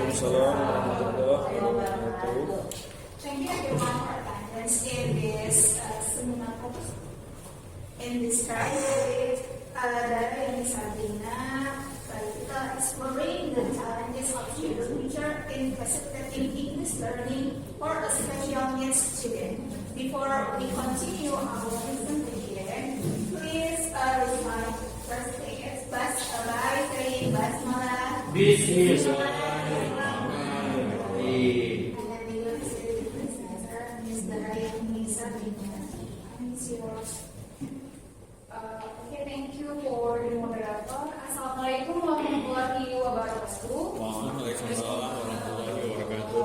Waalaikumsalam warahmatullahi wabarakatuh. Thank you everyone for attendance in this seminar in this Friday. Dari Sabina, kita exploring the challenges of student teacher in facilitating English learning for a special needs student. Before we continue our presentation, please recite first page by saying Basmalah. Bismillahirrahmanirrahim. And then we will see the presenter, Ms. Darayani Sabina. And it's yours. Okay, thank you for the moderator. Assalamualaikum warahmatullahi wabarakatuh. Waalaikumsalam warahmatullahi wabarakatuh.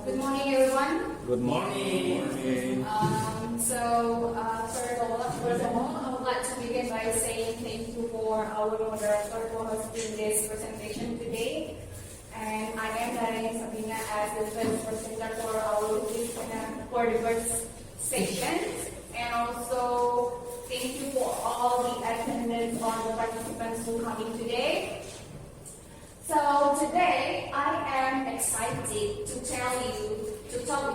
Good morning, everyone. Good morning. First of all, I would like to begin by saying thank you for our moderator for hosting this presentation today. And I am Darayani Sabina as the first presenter for our for the first session. And also, thank you for all the attendants or the participants who coming today. So today, I am excited to talk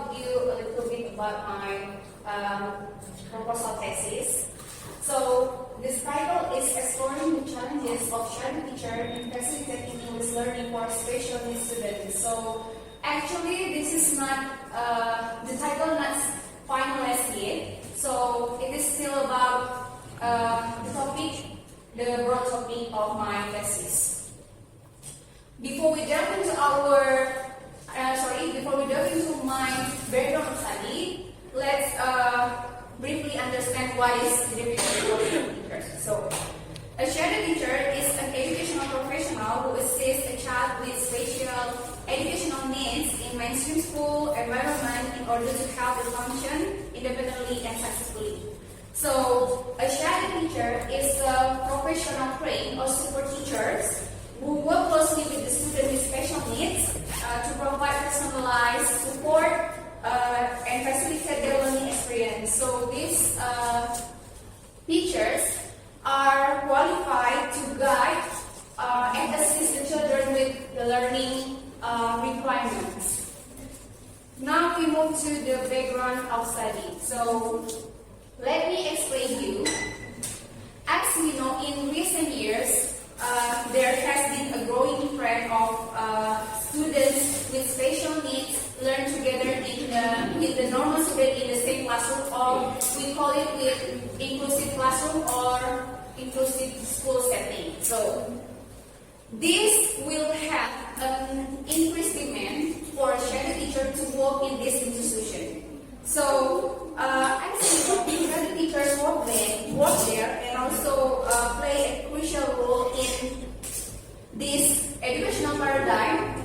with you a little bit about my proposal thesis. So this title is Exploring the Challenges of Shadow Teacher in Facilitating English Learning for Special Needs Students. So actually, this is not the title not finalized yet. So it is still about the broad topic of my thesis. Before we delve into my background study, let's briefly understand what is the definition of shadow teacher. So, a shadow teacher is an educational professional who assists a child with special educational needs in mainstream school environment in order to help them function independently and successfully. So, a shadow teacher is a professional trained or super teachers who work closely with the student with special needs to provide personalized support and facilitate their learning experience. So, these teachers are qualified to guide and assist the children with the learning requirements. Now we move to the background of study. So let me explain you. As we know, in recent years, there has been a growing trend of students with special needs learn together with the normal student in the same classroom, or we call it with inclusive classroom or inclusive school setting. So this will have an increased demand for a shadow teacher to work in this institution. So actually, shadow teachers work there and also play a crucial role in this educational paradigm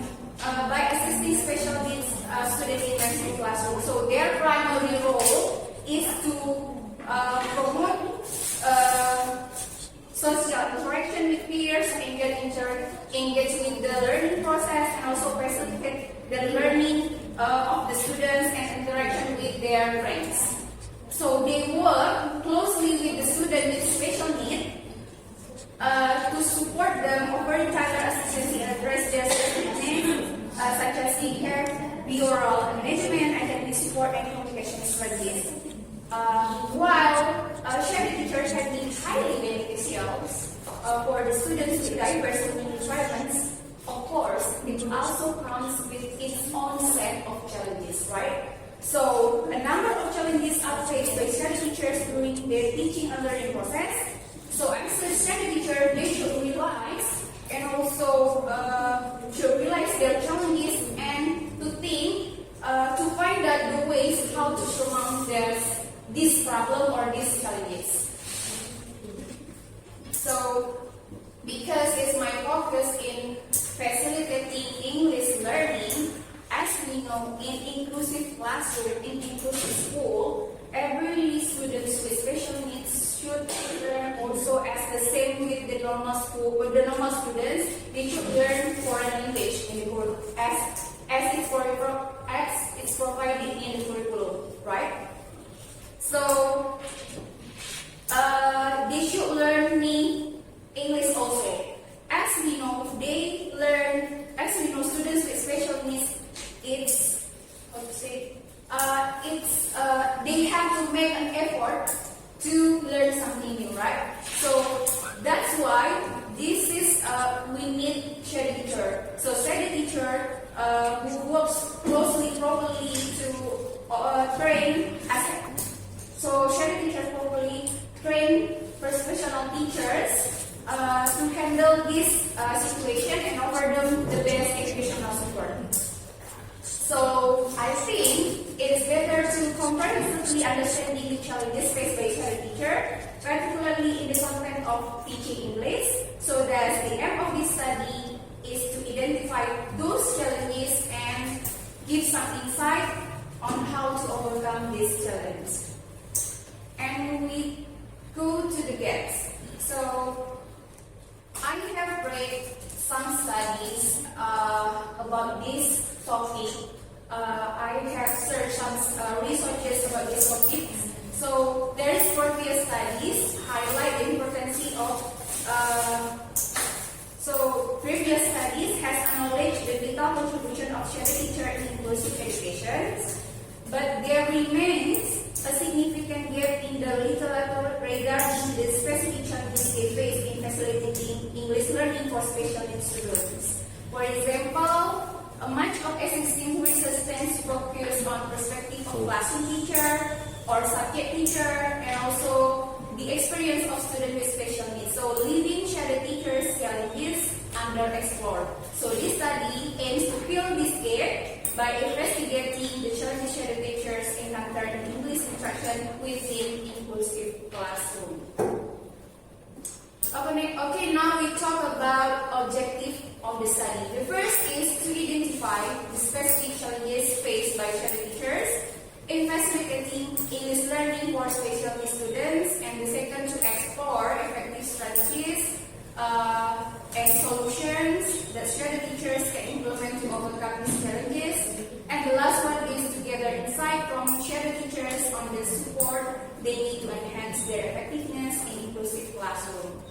by assisting special needs students in mainstream classroom. So their primary role is to promote social interaction with peers, engage with the learning process, and also facilitate the learning of the students and interaction with their friends. So they work closely with the student with special needs to support them, offering tailored assistance to address their specific needs, such as care, behavioral management, academic support, and communication strategies. While shadow teachers can be highly beneficial for the students with diverse learning requirements, of course, it also comes with its own set of challenges, right? So, a number of challenges are faced by shadow teachers during their teaching and learning process. So, as a shadow teacher, they should realize and also realize their challenges and to think, to find out the ways how to surmount this problem or these challenges. So, because it's my focus in facilitating English learning, as we know, in inclusive classroom, in inclusive school, every student with special needs should learn also as the same with the normal school. With the normal students, they should learn foreign language in the group as it's provided in the curriculum, right? So they should learn English also. As we know, students with special it's how to say it's they have to make an effort to learn something new, right? So that's why this is we need shadow teacher. So shadow teacher who works closely, properly to train as so shadow teachers properly train professional teachers to handle this situation and offer them the best educational support. So I think it is better to comprehensively understanding the challenges faced by shadow teacher, particularly in the content of teaching English. So that the aim of this study is to identify those challenges and give some insight on how to overcome this challenge. And we go to the gaps. So I have read some studies about this topic. I have searched some researches about this topic. So there is previous studies highlight the importance of previous studies has acknowledged the vital contribution of shadow teacher in inclusive education, but there remains a significant gap in the literature regarding the specific challenges they face in facilitating English learning for special needs students. For example, much of existing research tends to focus on perspective of classroom teacher or subject teacher and also the experience of students with special needs. So leaving shadow teachers' challenges underexplored. So this study aims to fill this gap by investigating the challenges shadow teachers encounter in English instruction within inclusive classroom. Okay, now we talk about objective of the study. The first is to identify the specific challenges faced by shadow teachers in facilitating English learning for special needs students, and the second to explore effective strategies and solutions that shadow teachers can implement to overcome these challenges. And the last one is to gather insight from shadow teachers on the support they need to enhance their effectiveness in inclusive classroom.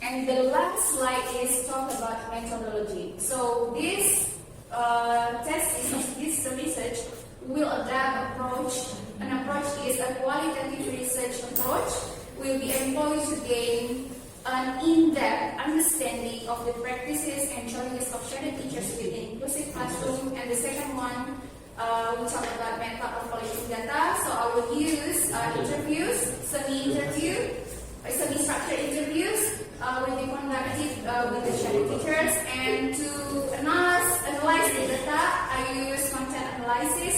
And the last slide is talk about methodology. So this this research will adapt an approach is a qualitative research approach will be employed to gain an in-depth understanding of the practices and challenges of shadow teachers within inclusive classroom. And the second one, we talk about method of collecting data. So I will use interviews, semi-structured interviews will be conducted with the shadow teachers, and to analyze the data, I use content analysis.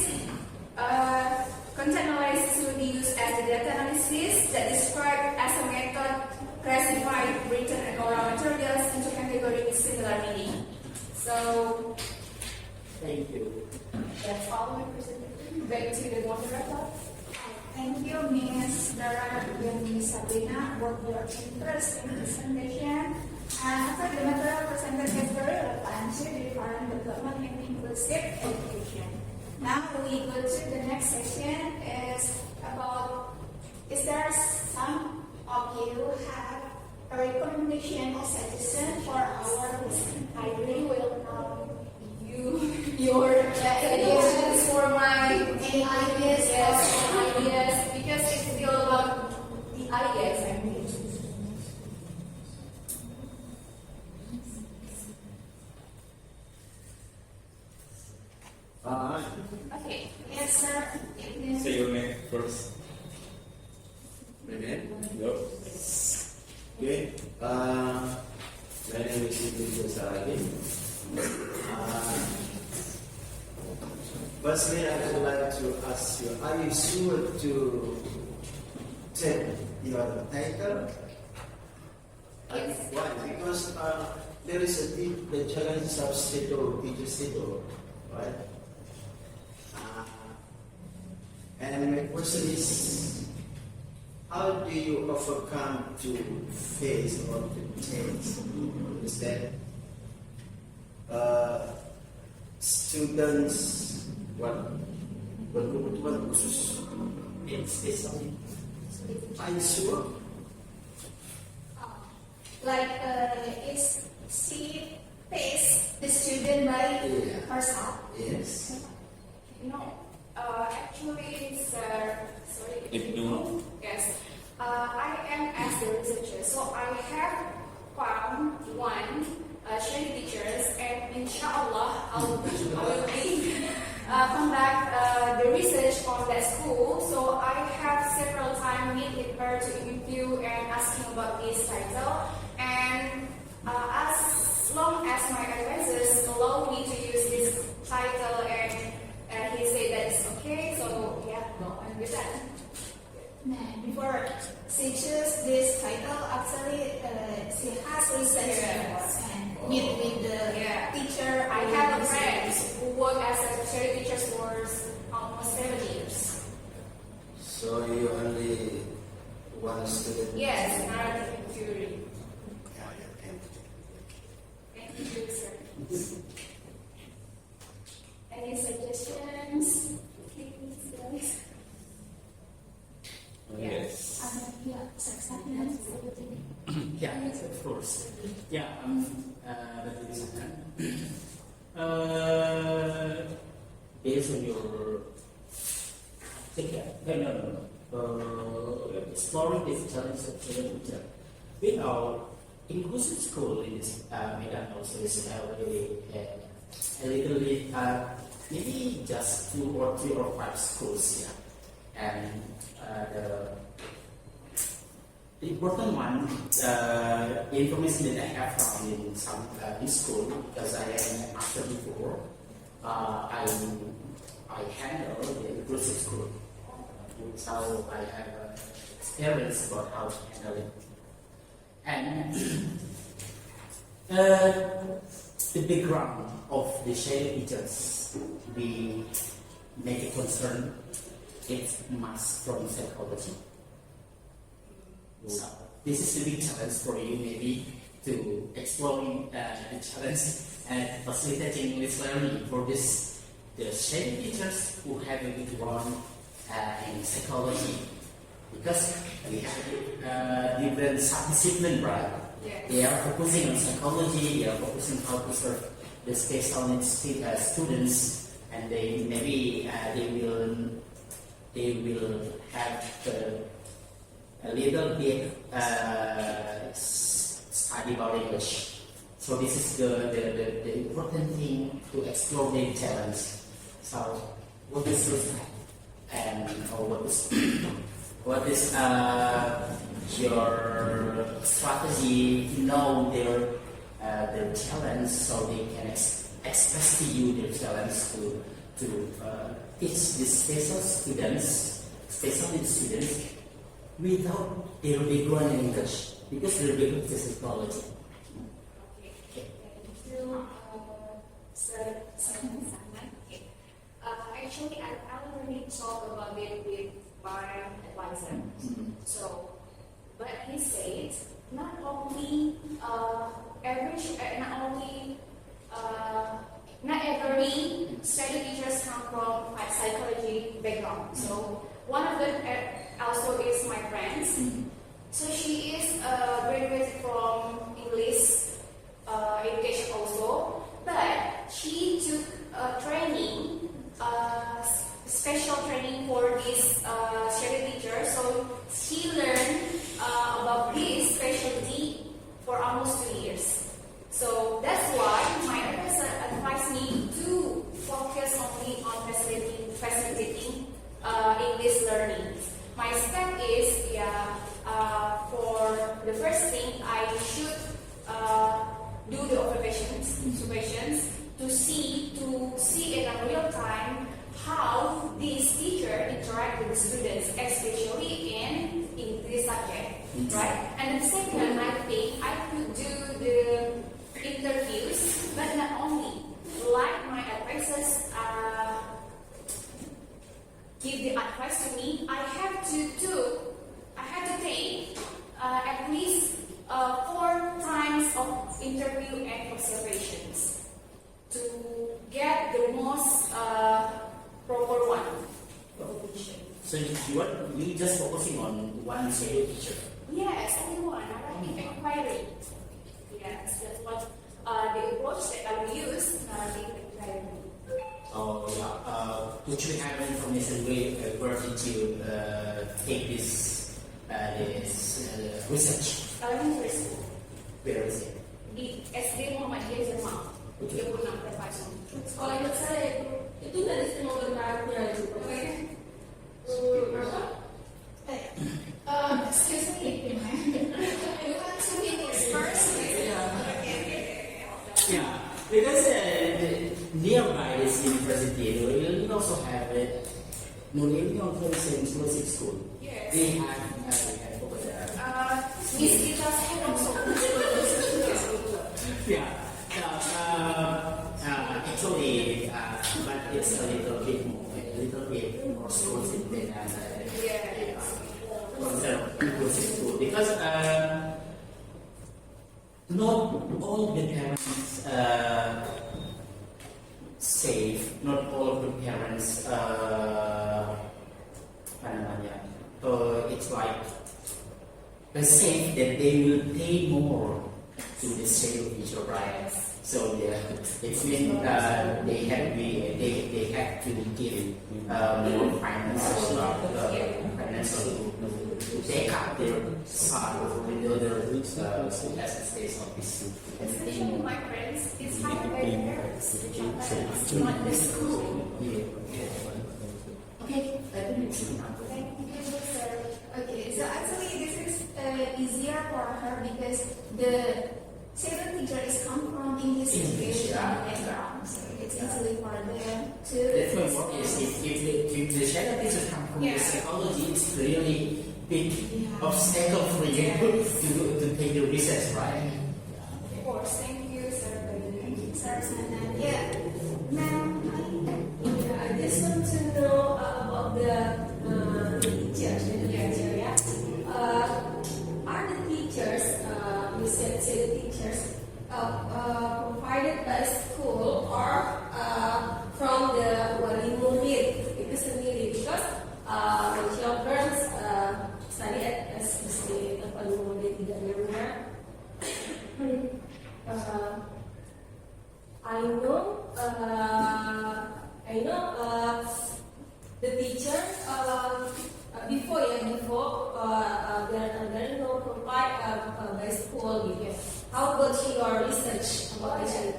Content analysis will be used as the data analysis that described as a method classified written and oral materials into categories with similar meaning. So, Thank you. that's all my presentation. Back to the moderator. Thank you, Ms. Dara and Ms. Sabrina, for your interesting presentation. And after the material presented is very relevant to the current development in inclusive education. Now we go to the next section is about, is there some of you have a recommendation or suggestion for our listening? I really will know Your suggestions for my any ideas. ideas, because it's still about the ideas, I think. Okay. Yes, sir. Say your name first. Minute. Go. Okay. My name is Ibn Saragi. Firstly, I would like to ask you, are you sure to take your title? Yes. Why? Because there is the challenge of CETO, teacher CETO, right? And my question is, how do you overcome to face or to take? Is that students berkebutuhan khusus? Are you sure? Like it's see face the student by Yeah. first half? Yes. No, actually it's sorry. Ibnu. Yes, I am as the researcher, so I have found one Shadi teachers, and inshallah I will be conduct the research on that school. So I have several times meet with her to interview and asking about this title, and as long as my advisors allow me to use this title, and he said that it's okay, so yeah, no, I'm with that. Nah, before she choose this title, actually she has research Yes. and meet with the Yeah. teacher. I have a friend who worked as a tertiary teacher for almost 7 years. So you only one student? Yes, narrative theory. Yeah, yeah, and- Thank you, sir. Any suggestions? Please, guys. Yes. Yeah, success. Yeah, yes, of course. Yeah, that is based on your exploring this challenge of children. We know inclusive school in this Medan also is really a little bit maybe just 2 or 3 or 5 schools here, and the important one, the information that I have found in some in school, because I am after before, I handle the inclusive school, so I have experience about how to handle it, and the background of the Shadi teachers, we make a concern. It's mass from psychology. So this is the big challenge for you, maybe, to exploring the challenge and facilitating English learning for this the Shadi teachers who have a background in psychology, because we have different sub-discipline, right? Yes. They are focusing on psychology. They are focusing how to serve the special needs students, and they maybe they will have a little bit study about English. So this is the important thing to explore their talents. So what is and what is your strategy to know their talents, so they can express to you their talents to teach these special needs students without their background in English, because their background is psychology. Okay. Thank you, Sir Simon. Okay. Actually, I already talked about it with my advisor. So, but he said not only not every study teachers come from a psychology background. So one of them also is my friend. So she is graduated from English education also, but she took training, special training for this study teacher. So she learned about this specialty for almost 2 years. So that's why my advisor advised me to focus only on facilitating English learning. My step is, for the first thing, I should do the observations to see in a real time how this teacher interact with the students, especially in this subject, right? And the second, I think I could do the interviews, but not only, like my advisors give the advice to me, I have to take at least 4 times of interview and observations to get the most proper one. So you just focusing on one study teacher. Yes, only one. I like inquiry. Yes, that's what the approach that I will use. The academy. Oh yeah. Would you have information where did you take this research? Elementary school. Where is it? Di SD Muhammadiyah Jerman. 36 Terpasung. Kalau ingat saya itu dari semua berkatnya itu. Apa? Excuse me, you want to meet this first? Yeah, because nearby this university, we also have Nurul Music School. Yes. They have over there. Miss Gita saya also. Yeah. Actually, but it's a little bit more exclusive than inclusive school because not all the parents safe, not all of the parents it's like safe that they will pay more to the state teacher, right? So yeah, it means they have to give more financial to take up their son with other assistance of this. Especially my friends, it's hired by the parents, not the school. Yeah. Okay, Thank you, sir. Okay, so actually this is easier for her because the seventh teacher is come from English education background, so it's easy for them to. That's my point is if the shadow teacher come from the psychology, it's really big obstacle for you to take the research, right? Of course, thank you, sir. Thank you, sir. And yeah, ma'am, I just want to know about the teachers. Are the teachers, you said the teachers, provided by school or from the wali murid itu sendiri? Because my children study at SPC wali murid di Denmark. I know the teacher before there is no provide by school. How about your research about this?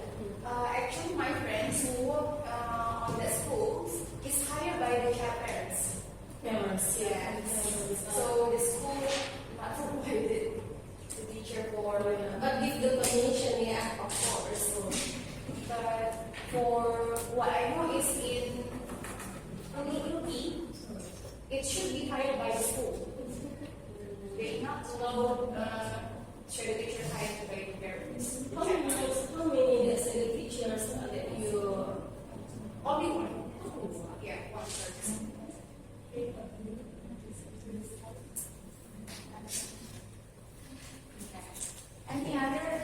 Actually, my friends who work on the school is hired by the parents. Parents, Yes. So the school not provided the teacher for. but give the permission, yeah, of course. So, But for what I know is in UP, it should be hired by the school. They not allow shadow teacher hired by the parents. how many teachers that you? Only one. Yeah, one person. any other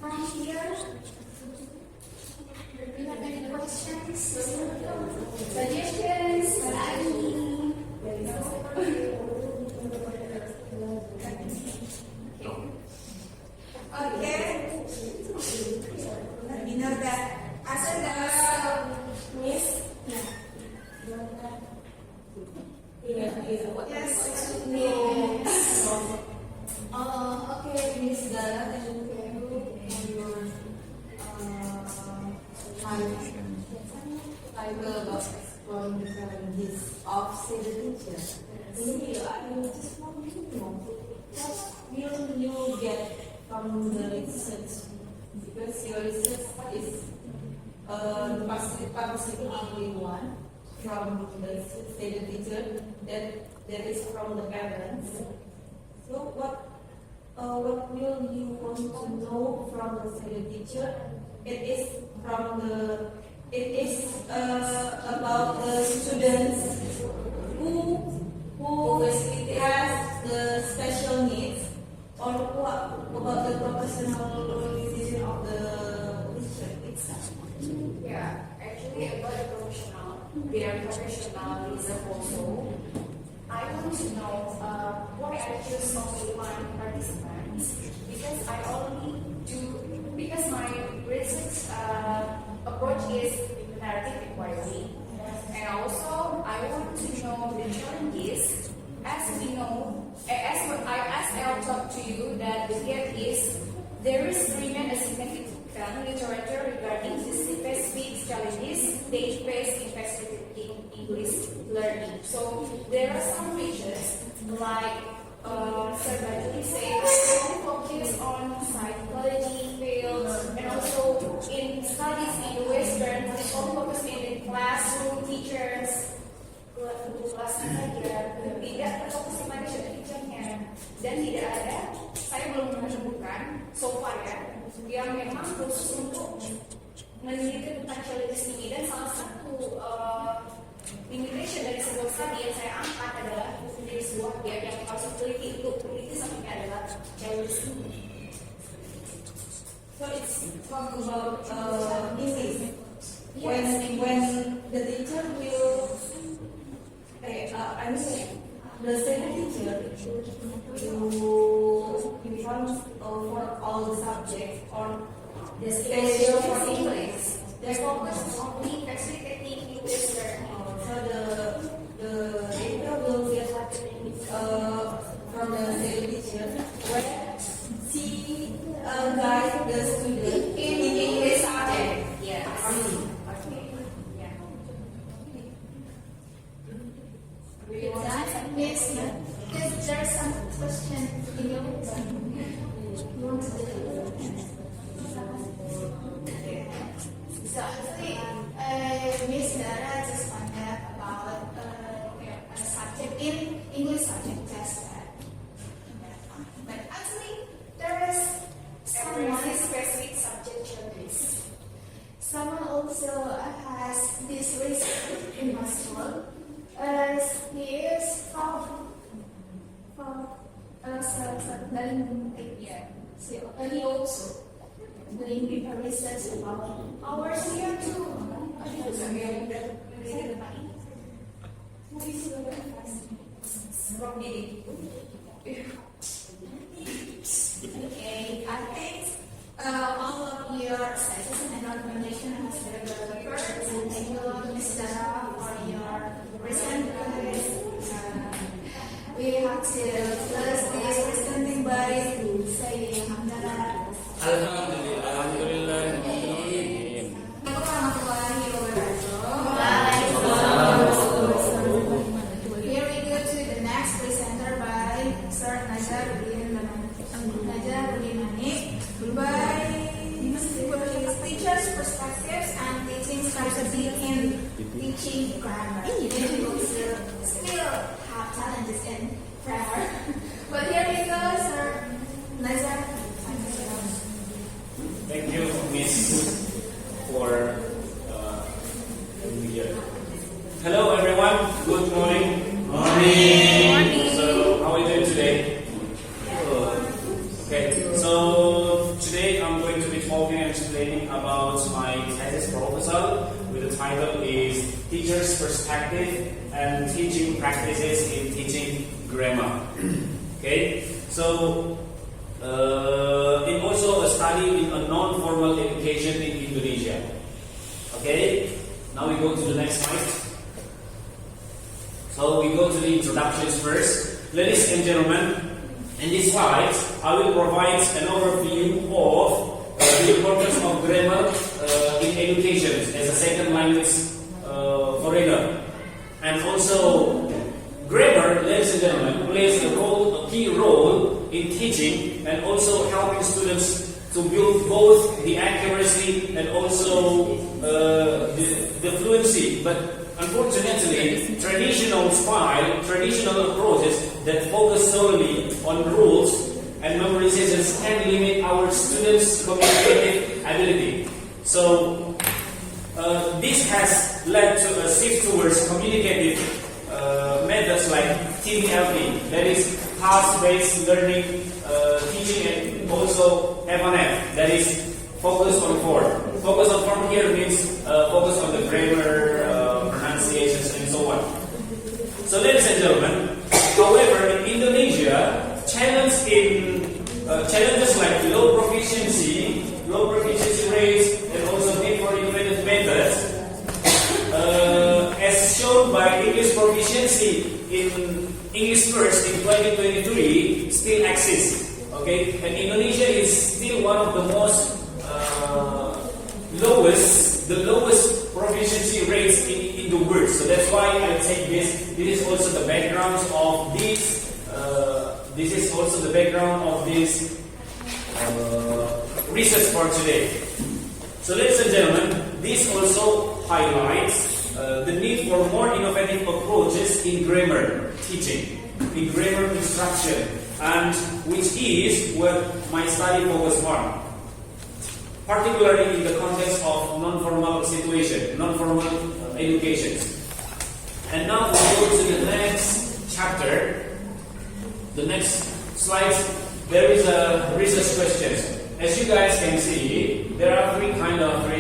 from here? Do you have any questions? Suggestions? Okay. You know that after the Miss? yeah. Yes. Yes. Okay, Miss Dara, thank you for your I will about exploring the challenges of the teacher. Maybe I just want to know what will you get from the research? Because your research is participating only one from the student teacher that is from the parents. So what will you want to know from the student teacher? It is about the students who has the special needs, or what about the professional decision of the teacher itself. Yeah, actually about the professional, their professionalism also. I want to know why I choose only one participant because I only do because my research is narrative inquiry. And also, I want to know the challenges. As we know, as I'll talk to you, that the gap is there is remain a significant literature regarding the specific challenges they face in facilitating English learning. So there are some regions like Sir Bajuli said, focus on psychology fields, and also in studies in the Western, they all focus in the classroom teachers, kelasnya saja, tidak terfokus pada teachernya, dan tidak ada, saya belum menemukan so far ya, yang memang khusus untuk meneliti tentang challenges ini. Dan salah satu limitation dari sebuah studi yang saya angkat adalah dari sebuah pihak yang harus teliti sampai adalah challenges ini. So it's talking about English. When the teacher will, the second teacher will inform for all the subjects or the special for English. They focus only facilitating English learning. So the teacher will get from the second teacher where she guide the student In English subject. Yes. Okay. Yeah. Yes, because there's some question in your exam. You want to do it? So actually, Miss Dara just found out about a subject in English subject test. But actually, there is Every someone. specific subject challenges. Someone also has this research in my school. He is from Yeah. so he also doing a research about ours here too. From the Okay, I think all of your suggestions and recommendation has been delivered. And thank you, Ms. Dara, for your recent we have to close this presenting by saying Alhamdulillah. Alhamdulillah. Warahmatullahi wabarakatuh. Here we go to the next presenter by Sir Nazaruddin Manik by teachers' perspectives and teaching strategy in teaching grammar. They also still have challenges in grammar. But here we go, Sir Nazar. Thank you, Miss, for being here. Hello, everyone. Good morning. Morning. So, how are you doing today? Good. Okay. So today I'm going to be talking and explaining about my thesis proposal with the title is Teacher's Perspective and Teaching Practices in Teaching Grammar. Okay. So in also a study in a non-formal education in Indonesia. Okay. Now we go to the next slide. So we go to the introductions first. Ladies and gentlemen, in this slide, I will provide an overview of the importance of grammar in education as a second language foreigner. And also, grammar, ladies and gentlemen, plays a key role in teaching and also helping students to build both the accuracy and also the fluency. But unfortunately, traditional approaches that focus solely on rules and memorizations can limit our students' communicative ability. So, this has led to a shift towards communicative methods like TBLP, that is task-based learning, teaching, and also F1F, that is focus on form. Focus on form here means focus on the grammar, pronunciations, and so on. So, ladies and gentlemen, however, in Indonesia, challenges like low proficiency rates, and also need for independent methods proficiency in English first in 2023 still exists. Okay, and Indonesia is still one of the most lowest proficiency rates in the world. So that's why I take this. This is also the background of this. This is also the background of this research for today. So ladies and gentlemen, this also highlights the need for more innovative approaches in grammar teaching, in grammar instruction, and which is what my study focused on, particularly in the context of non-formal situation, non-formal education. And now we go to the next chapter. The next slide, there is a research questions. As you guys can see, there are three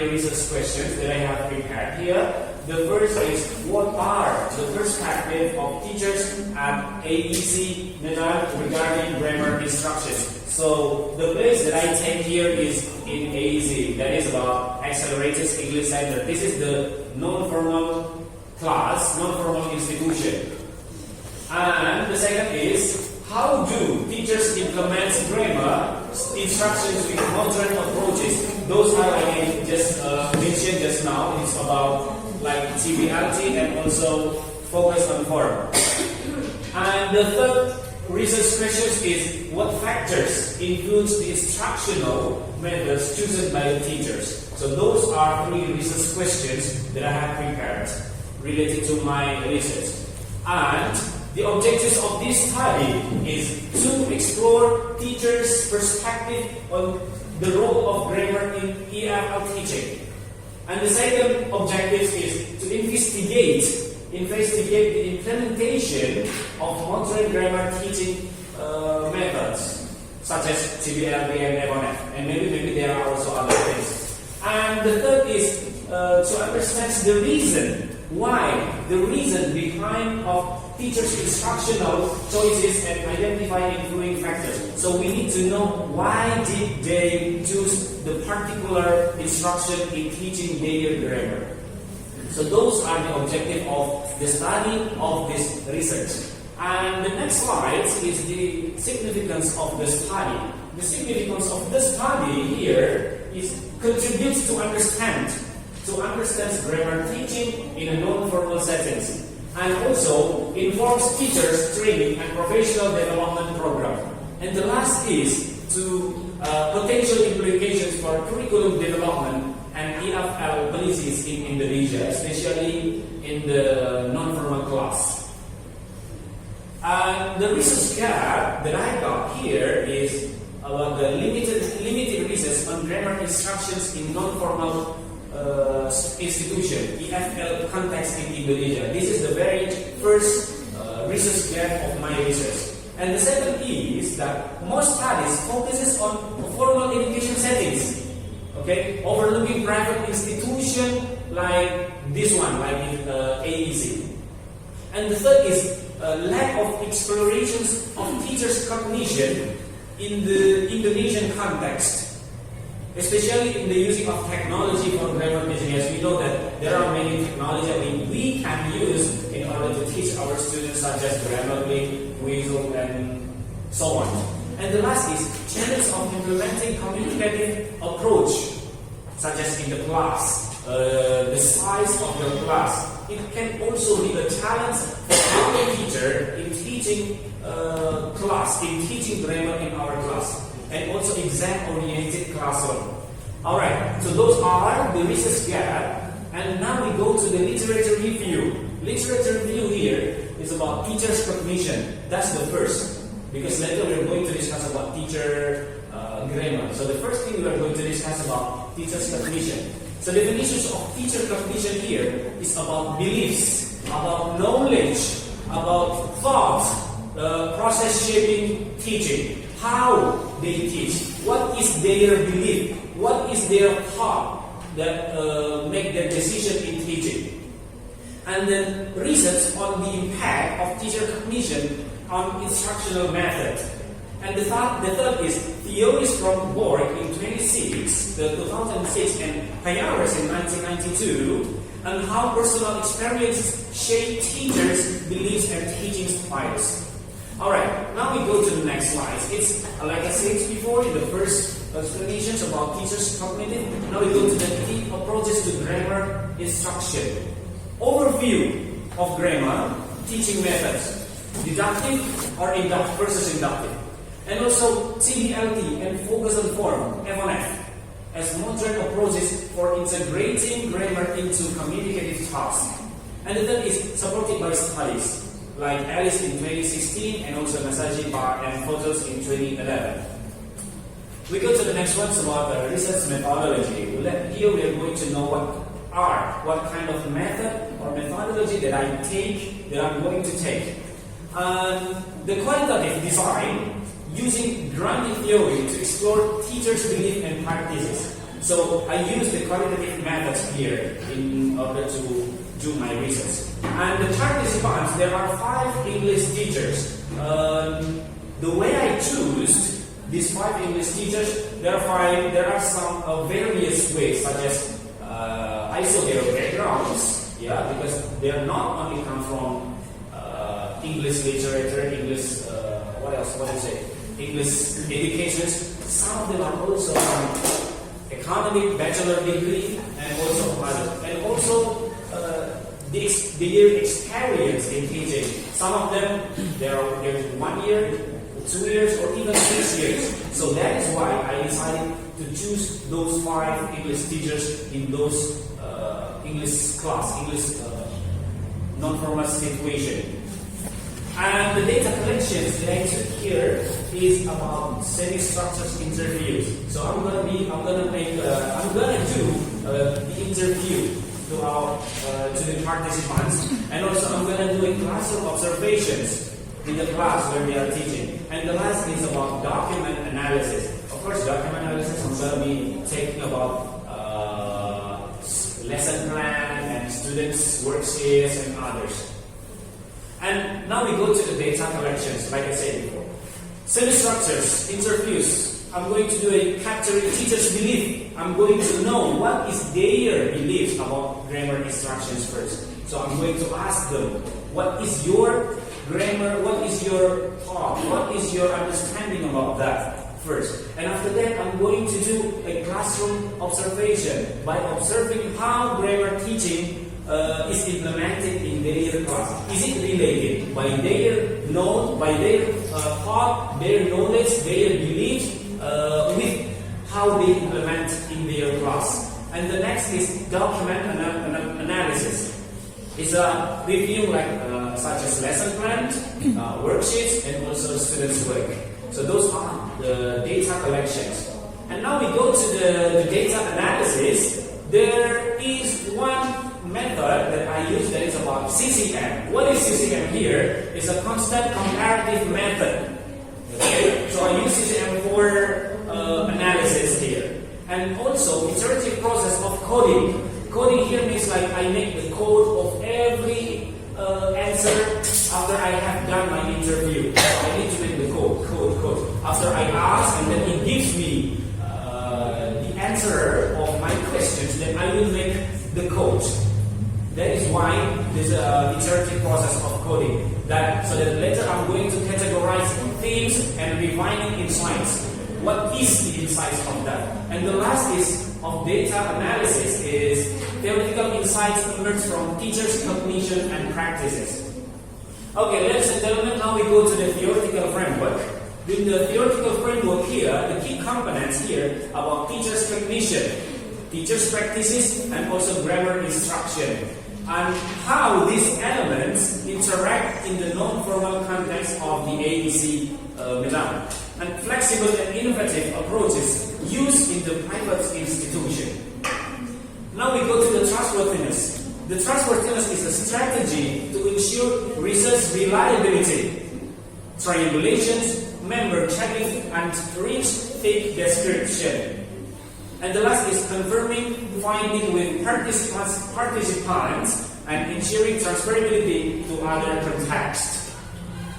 research questions that I have prepared here. The first is, what are the perspectives of teachers at AEC Netherlands regarding grammar instruction? So the place that I take here is in AEC, that is about Accelerated English Center. This is the non-formal class, non-formal institution. And the second is, how do teachers implement grammar instructions with modern approaches? Those are, like I just mentioned just now. It's about like TBLT and also focus on form. And the third research question is, what factors influence the instructional methods chosen by the teachers? So those are three research questions that I have prepared related to my research. And the objectives of this study is to explore teachers' perspective on the role of grammar in EFL teaching. And the second objective is to investigate the implementation of modern grammar teaching methods, such as TBLB and FONF. And maybe there are also other things. And the third is to understand the reason behind of teachers' instructional choices and identify influencing factors. So we need to know, why did they choose the particular instruction in teaching their grammar. So those are the objective of the study of this research. And the next slide is the significance of the study. The significance of the study here is contributes to understand grammar teaching in a non-formal settings, and also informs teachers training and professional development program. And the last is to potential implications for curriculum development and EFL policies in Indonesia, especially in the non-formal class. And the research gap that I got here is about the limited research on grammar instructions in non-formal institution, EFL context in Indonesia. This is the very first research gap of my research. And the second is that most studies focuses on formal education settings, okay, overlooking private institution like this one, like in AEC. And the third is lack of explorations of teachers' cognition in the Indonesian context, especially in the using of technology for grammar teaching. As we know that there are many technologies that we can use in order to teach our students, such as Grammarly, Weasel, and so on. And the last is challenges of implementing communicative approach, such as in the class, the size of your class. It can also be a challenge for our teacher in teaching teaching grammar in our class, and also exam-oriented classroom. Alright, so those are the research gap, and now we go to the literature review. Literature review here is about teacher's cognition. That's the first, because later we're going to discuss about teacher grammar. So the first thing we are going to discuss about teacher's cognition. So definitions of teacher cognition here is about beliefs, about knowledge, about thoughts, process shaping teaching, how they teach, what is their belief, what is their thought that make their decision in teaching. And then research on the impact of teacher cognition on instructional method. And the third is Theoris from Borg in 2006 and Payares in 1992, and how personal experiences shape teachers' beliefs and teaching styles. Alright, now we go to the next slide. It's like I said before in the first explanations about teachers' cognitive. Now we go to the key approaches to grammar instruction. Overview of grammar teaching methods. Deductive or inductive versus inductive. And also TBLT and focus on form, F1F, as modern approaches for integrating grammar into communicative tasks. And the third is supported by studies, like Alice in 2016 and also Masaji Bar and Photos in 2011. We go to the next one, about the research methodology. Here we are going to know what kind of method or methodology that I'm going to take. The qualitative design using Grundy theory to explore teachers' belief and practices. So I use the qualitative methods here in order to do my research. And the participants, there are 5 English teachers. The way I choose these 5 English teachers, there are some various ways, such as I saw their backgrounds, because they are not only come from English literature, English, English educations. Some of them are also from economic bachelor degree and also others. And also their experience in teaching. Some of them, they're 1 year, 2 years, or even 6 years. So that is why I decided to choose those 5 English teachers in those English class, English non-formal situation. And the data collections that I took here is about semi-structured interviews. So I'm gonna do the interview to the participants, and also I'm gonna do a classroom observations in the class where we are teaching. And the last is about document analysis. Of course, document analysis I'm gonna be taking about lesson plan and students' worksheets and others. And now we go to the data collections, like I said before. Semi-structures, interviews. I'm going to do a capturing teachers' belief. I'm going to know what is their beliefs about grammar instructions first. So I'm going to ask them, what is your grammar, what is your thought, what is your understanding about that first. And after that, I'm going to do a classroom observation by observing how grammar teaching is implemented in their class. Is it related by their thought, their knowledge, their beliefs with how they implement in their class? And the next is document analysis. It's a review such as lesson plan, worksheets, and also students' work. So those are the data collections. And now we go to the data analysis. There is one method that I use that is about CCM. What is CCM here? It's a constant comparative method. Okay? So I use CCM for analysis here. And also iterative process of coding. Coding here means like I make the code of every answer after I have done my interview. So I need to make the code. After I ask and then it gives me the answer of my questions, then I will make the code. That is why there's an iterative process of coding. So that later I'm going to categorize themes and refining insights. What is the insights of that? And the last is of data analysis is theoretical insights emerge from teachers' cognition and practices. Okay, ladies and gentlemen, now we go to the theoretical framework. In the theoretical framework here, the key components here about teachers' cognition, teachers' practices, and also grammar instruction, and how these elements interact in the non-formal context of the ABC Milan, and flexible and innovative approaches used in the private institution. Now we go to the trustworthiness. The trustworthiness is a strategy to ensure research reliability, triangulations, member checking, and rich thick description. And the last is confirming finding with participants and ensuring transferability to other contexts.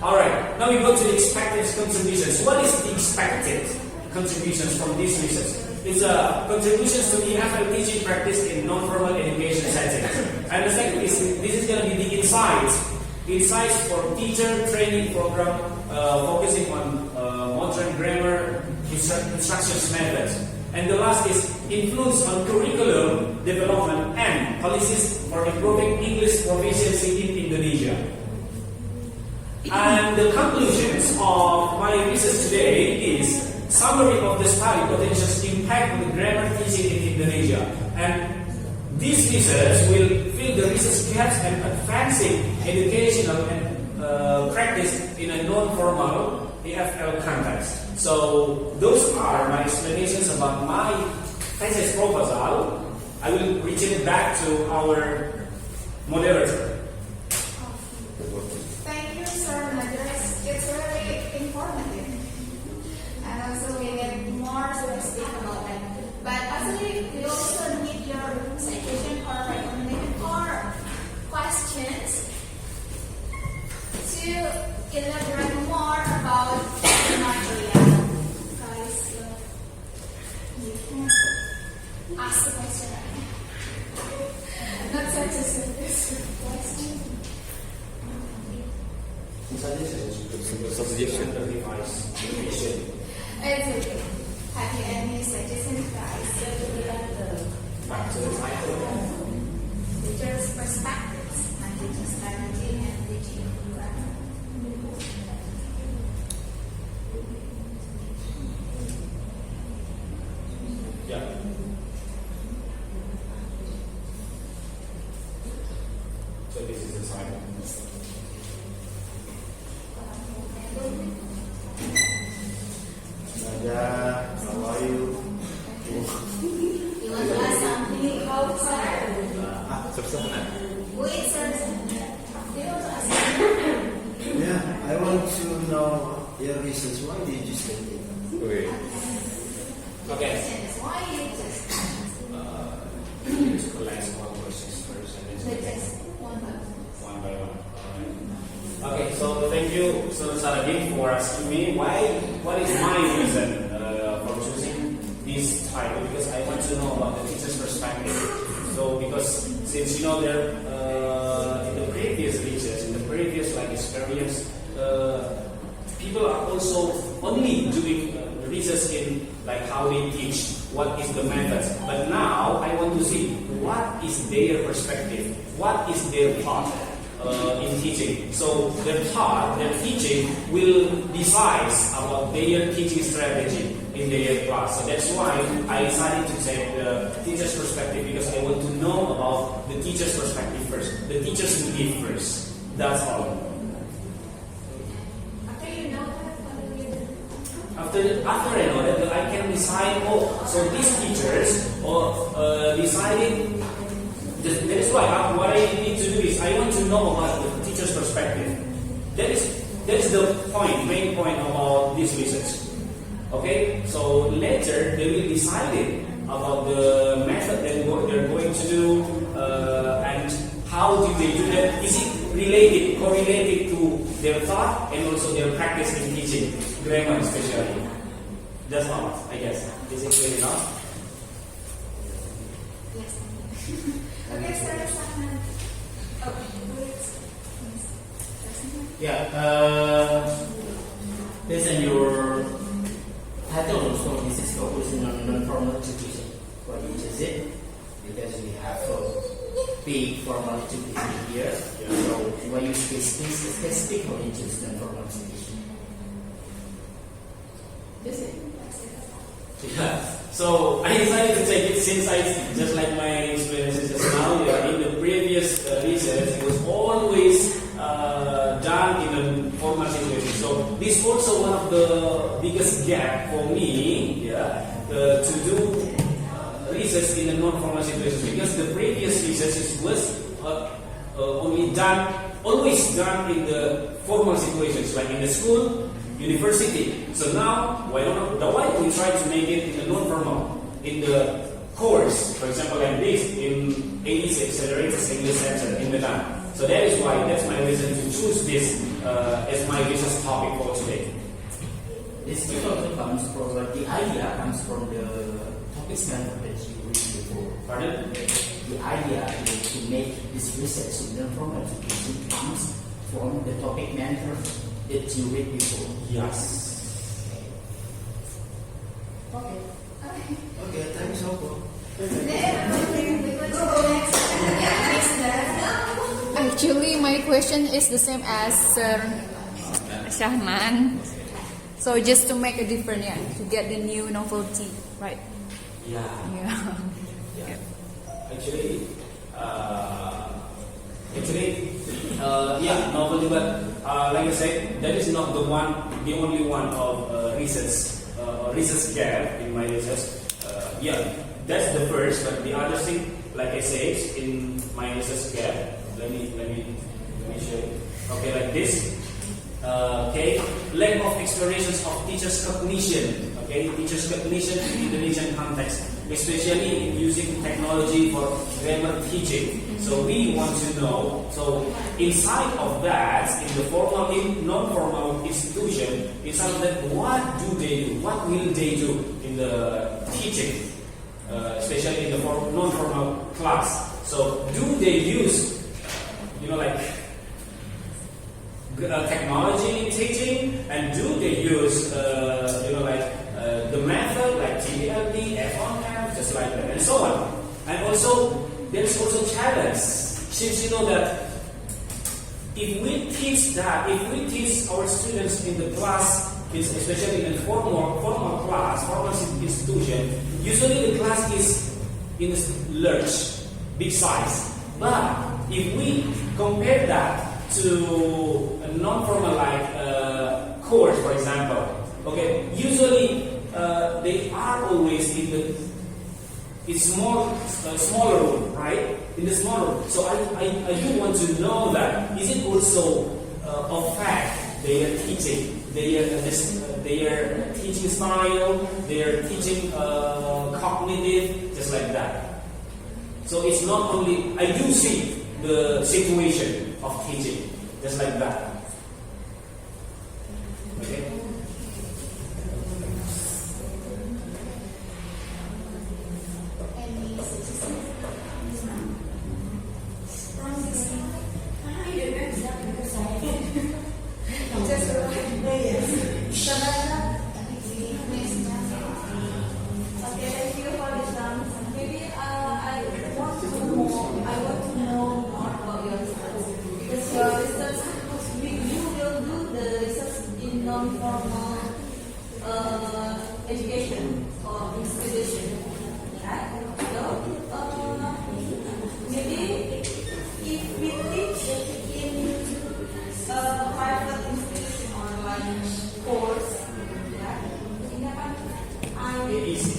Alright, now we go to the expected contributions. What is the expected contributions from this research? It's contributions to EFL teaching practice in non-formal education settings. And the second is, this is going to be the insights for teacher training program focusing on modern grammar instructions methods. And the last is influence on curriculum development and policies for improving English proficiency in Indonesia. And the conclusions of my research today is summary of the study potential impact on the grammar teaching in Indonesia. And this research will fill the research gaps and advancing educational and practice in a non-formal EFL context. So those are my explanations about my thesis proposal. I will return it back to our moderator. Thank you, Sir Nadras. It's very informative. And also we need more to speak about that. But actually, we also need your suggestion or recommendation or questions to elaborate more about the material. Guys, you can ask the question. Not such a simple question. Suggestion or device. It's okay. Have you any suggestions, guys? Back to the title. Teachers' perspectives on teaching strategy and teaching grammar. Yeah. So this is the title. Nadia, how are you? You want to ask something about sir? Wait, sir. Do you want to ask something? Yeah, I want to know your reasons. Why did you study it? Okay. Questions. Why you just Let's collect all questions first and then just one by one by one. Okay, so thank you, so Saradin, for asking me what is my reason for choosing this title, because I want to know about the teacher's perspective. So because since you know there in the previous research, in the previous experience, people are also only doing research in how they teach, what is the method. But now I want to see what is their perspective, what is their thought in teaching. So their thought, their teaching will decide about their teaching strategy in their class. So that's why I decided to take the teacher's perspective, because I want to know about the teacher's perspective first, the teacher's belief first. That's all. After you know that, what do you do? After I know that, I can decide. So these teachers deciding. That is why what I need to do is I want to know about the teacher's perspective. That is the main point about this research. Okay, so later they will decide about the method that they're going to do and how do they do that. Is it correlated to their thought and also their practice in teaching grammar, especially? That's all, I guess. Is it clear enough? Yes. Okay, sir. Simon. Oh, please. Yeah, based on your title also, this is focusing on non-formal education. What is it? Because we have a big formal education here. So why you specifically choose non-formal education? This is. Yeah. So I decided to take it since just like my experiences just now. In the previous research, it was always done in a formal situation. So this is also one of the biggest gap for me, to do research in a non-formal situation, because the previous research was always done in the formal situations, like in the school, university. So now, why don't we try to make it in a non-formal, in the course, for example, like this, in AEC Accelerated English Center in Medan. So that is why, that's my reason to choose this as my research topic for today. This also comes from the idea comes from the topics that you read before. Pardon? The idea to make this research in informal education comes from the topic matter that you read before. Yes. Okay. Okay, thanks, Oko. Actually, my question is the same as Sir Shahman. So just to make a difference, yeah, to get the new novelty, right? Yeah. Yeah. Actually, yeah, novelty, but like I said, that is not the only one of research gap in my research. Yeah, that's the first, but the other thing, like I said, in my research gap, let me show you. Okay, like this. Okay, lack of explorations of teachers' cognition. Okay, teachers' cognition in Indonesian context, especially in using technology for grammar teaching. So we want to know. So inside of that, in the formal, in non-formal institution, inside of that, what do they do? What will they do in the teaching, especially in the non-formal class? So do they use, like technology in teaching, and do they use, the method like TBLD, F1F, just like that, and so on. And also, there's also challenge, since you know that if we teach our students in the class, especially in a formal class, formal institution, usually the class is in a large, big size. But if we compare that to a non-formal course, for example, okay, usually they are always in the smaller room, right? In the smaller room. So I do want to know that is it also affect their teaching, their teaching style, their teaching cognitive, just like that. So it's not only I do see the situation of teaching, just like that. Okay. Non-formal education or institution, right? So maybe if we teach in a private institution or like course, right?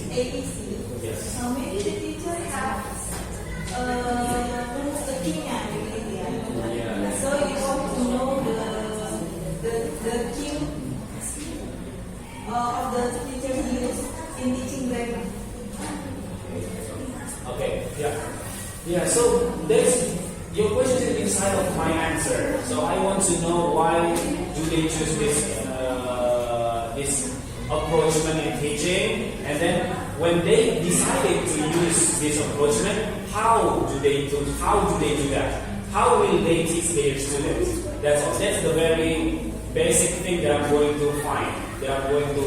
AEC. Yes. So maybe the teacher have the key. Yeah. So you want to know the key of the teacher use in teaching grammar. Okay. Yeah. So your question is inside of my answer. So I want to know why do they choose this approachment in teaching, and then when they decided to use this approachment, how do they do that? How will they teach their students? That's all. That's the very basic thing that I'm going to find, that I'm going to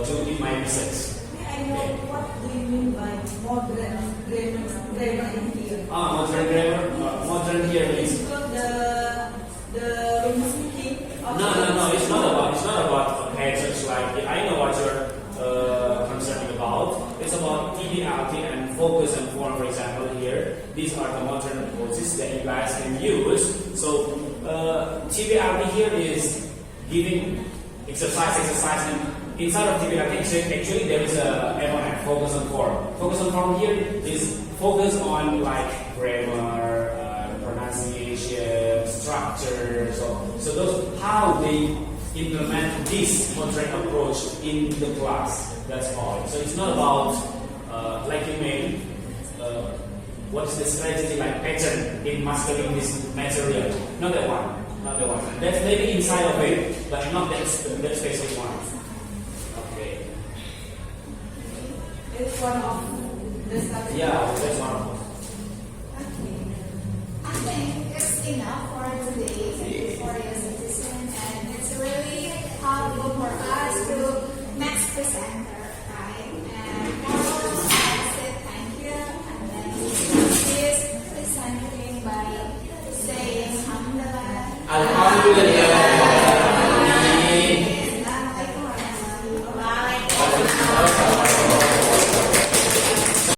do in my research. I know what do you mean by modern grammar in here. Modern grammar. Modern here means the speaking. no. It's not about patterns like I know what you're concerned about. It's about TBRT and focus and form. For example, here these are the modern approaches that you guys can use. So TBRT here is giving exercise, and inside of TBRT actually there is a FOM, focus on form. Focus on form here is focus on like grammar, pronunciation, structure. So those how they implement this modern approach in the class. That's all. So it's not about like you mean What is the strategy like pattern in mastering this material? Not that one. Not the one. That's maybe inside of it, but not that specific one. Okay. It's one of the stuff. Yeah, that's one of them. Okay. I think it's enough